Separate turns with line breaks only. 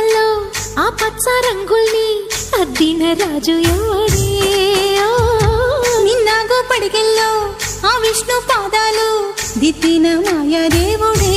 పడవల్లో ఆ పచ్చ రంగుల్ని అద్దిన రాజు ఎవడే?
నిన్నాగో పడిగల్లో ఆ విష్ణు పాదాలు దిద్దిన మాయా దేవుడే.